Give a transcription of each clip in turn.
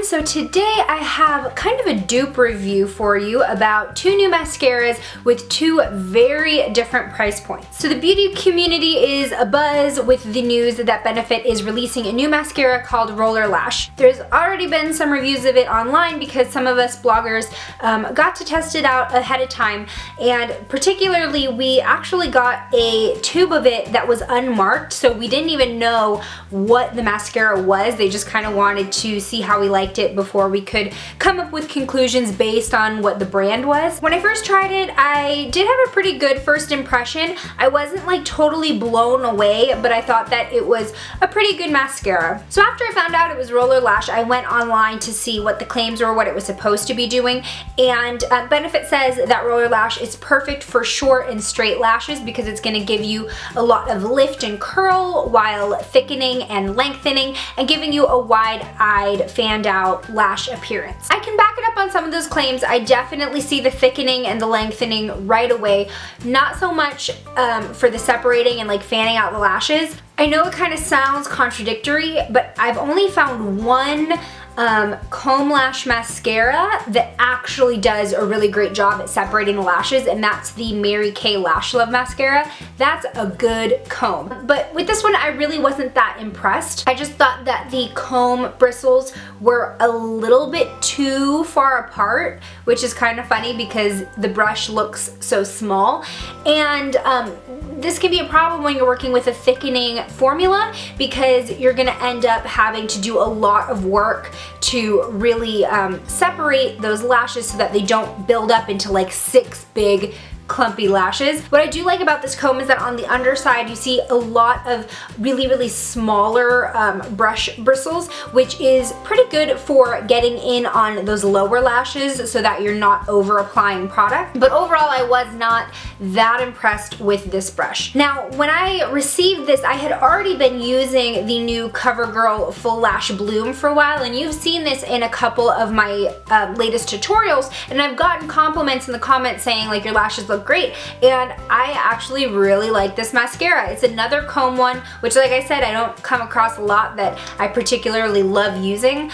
everyone. So today I have kind of a dupe review for you about two new mascaras with two very different price points. So the beauty community is abuzz with the news that Benefit is releasing a new mascara called Roller Lash. There's already been some reviews of it online because some of us bloggers got to test it out ahead of time, and particularly we actually got a tube of it that was unmarked, so we didn't even know what the mascara was. They just kind of wanted to see how we liked it before we could come up with conclusions based on what the brand was. When I first tried it, I did have a pretty good first impression. I wasn't like totally blown away, but I thought that it was a pretty good mascara. So after I found out it was Roller Lash, I went online to see what the claims were, what it was supposed to be doing, and Benefit says that Roller Lash is perfect for short and straight lashes because it's going to give you a lot of lift and curl while thickening and lengthening and giving you a wide-eyed, fanned-out lash appearance. I can back it up on some of those claims. I definitely see the thickening and the lengthening right away. Not so much for the separating and like fanning out the lashes. I know it kind of sounds contradictory, but I've only found one comb lash mascara that actually does a really great job at separating the lashes, and that's the Mary Kay Lash Love mascara. That's a good comb. But with this one, I really wasn't that impressed. I just thought that the comb bristles were a little bit too far apart, which is kind of funny because the brush looks so small. And this can be a problem when you're working with a thickening formula because you're gonna end up having to do a lot of work to really separate those lashes so that they don't build up into like 6 big clumpy lashes. What I do like about this comb is that on the underside you see a lot of really smaller brush bristles, which is pretty good for getting in on those lower lashes so that you're not over applying product. But overall, I was not that impressed with this brush. Now, when I received this, I had already been using the new Covergirl Full Lash Bloom for a while, and you've seen this in a couple of my latest tutorials, and I've gotten compliments in the comments saying like your lashes look great, and I actually really like this mascara. It's another comb one, which like I said, I don't come across a lot that I particularly love using.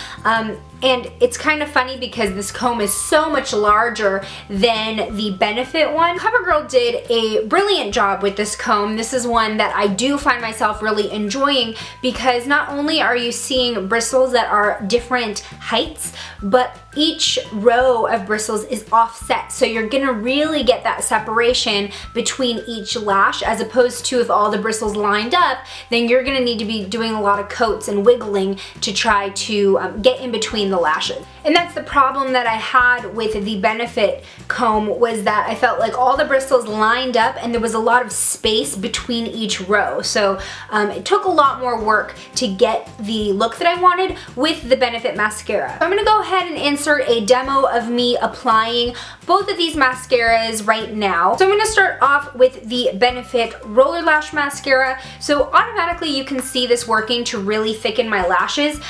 And it's kind of funny because this comb is so much larger than the Benefit one. Covergirl did a brilliant job with this comb. This is one that I do find myself really enjoying because not only are you seeing bristles that are different heights, but each row of bristles is offset. So you're gonna really get that separation between each lash, as opposed to if all the bristles lined up, then you're gonna need to be doing a lot of coats and wiggling to try to get in between the lashes. And that's the problem that I had with the Benefit comb, was that I felt like all the bristles lined up and there was a lot of space between each row. So it took a lot more work to get the look that I wanted with the Benefit mascara. So I'm gonna go ahead and insert a demo of me applying both of these mascaras right now. So I'm gonna start off with the Benefit Roller Lash Mascara. So automatically you can see this working to really thicken my lashes,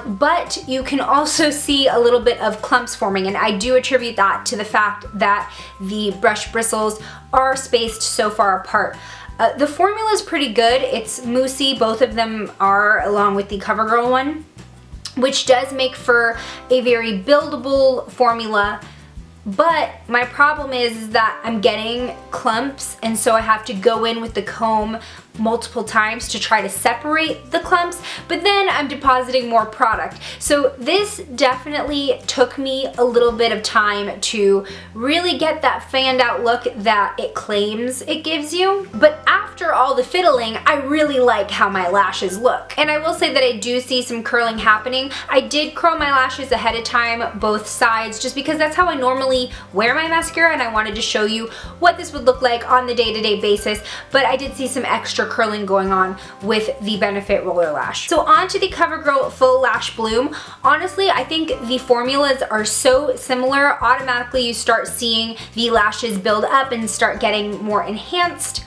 but you can also see a little bit of clumps forming, and I do attribute that to the fact that the brush bristles are spaced so far apart. The formula is pretty good. It's moussey, both of them are, along with the Covergirl one, which does make for a very buildable formula. But my problem is that I'm getting clumps, and so I have to go in with the comb multiple times to try to separate the clumps, but then I'm depositing more product. So this definitely took me a little bit of time to really get that fanned out look that it claims it gives you. But after all the fiddling, I really like how my lashes look. And I will say that I do see some curling happening. I did curl my lashes ahead of time, both sides, just because that's how I normally wear my mascara, and I wanted to show you what this would look like on the day-to-day basis, but I did see some extra curling going on with the Benefit Roller Lash. So on to the Covergirl Full Lash Bloom. Honestly, I think the formulas are so similar. Automatically you start seeing the lashes build up and start getting more enhanced.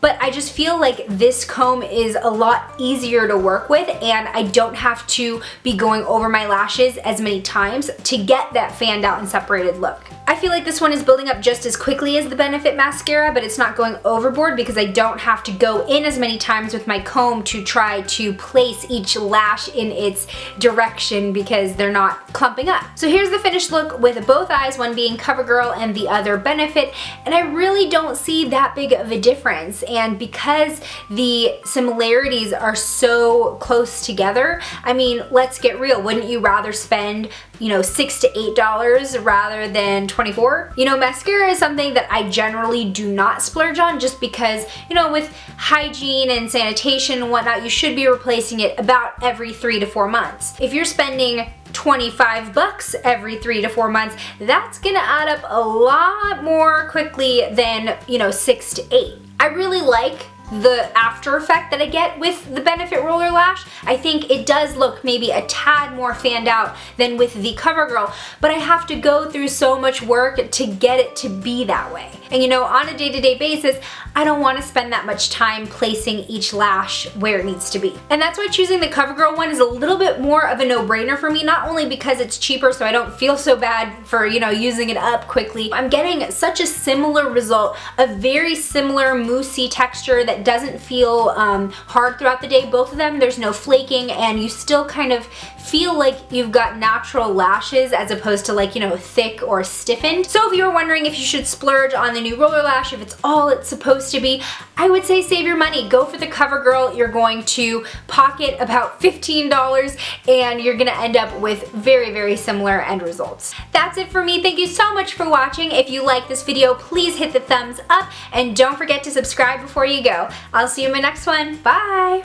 But I just feel like this comb is a lot easier to work with, and I don't have to be going over my lashes as many times to get that fanned out and separated look. I feel like this one is building up just as quickly as the Benefit mascara, but it's not going overboard because I don't have to go in as many times with my comb to try to place each lash in its direction because they're not clumping up. So here's the finished look with both eyes, one being Covergirl and the other Benefit, and I really don't see that big of a difference. And because the similarities are so close together, I mean, let's get real. Wouldn't you rather spend, you know, $6 to $8 rather than $24? You know, mascara is something that I generally do not splurge on just because, you know, with hygiene and sanitation and whatnot, you should be replacing it about every 3 to 4 months. If you're spending $25 every 3 to 4 months, that's gonna add up a lot more quickly than, you know, 6 to 8. I really like the after effect that I get with the Benefit Roller Lash. I think it does look maybe a tad more fanned out than with the Covergirl, but I have to go through so much work to get it to be that way. And you know, on a day-to-day basis, I don't want to spend that much time placing each lash where it needs to be. And that's why choosing the Covergirl one is a little bit more of a no-brainer for me, not only because it's cheaper so I don't feel so bad for, you know, using it up quickly. I'm getting such a similar result, a very similar moussey texture that doesn't feel hard throughout the day. Both of them, there's no flaking, and you still kind of feel like you've got natural lashes as opposed to, like, you know, thick or stiffened. So if you were wondering if you should splurge on the new roller lash, if it's all it's supposed to be, I would say save your money. Go for the Covergirl. You're going to pocket about $15 and you're gonna end up with very, very similar end results. That's it for me. Thank you so much for watching. If you like this video, please hit the thumbs up and don't forget to subscribe before you go. I'll see you in my next one. Bye!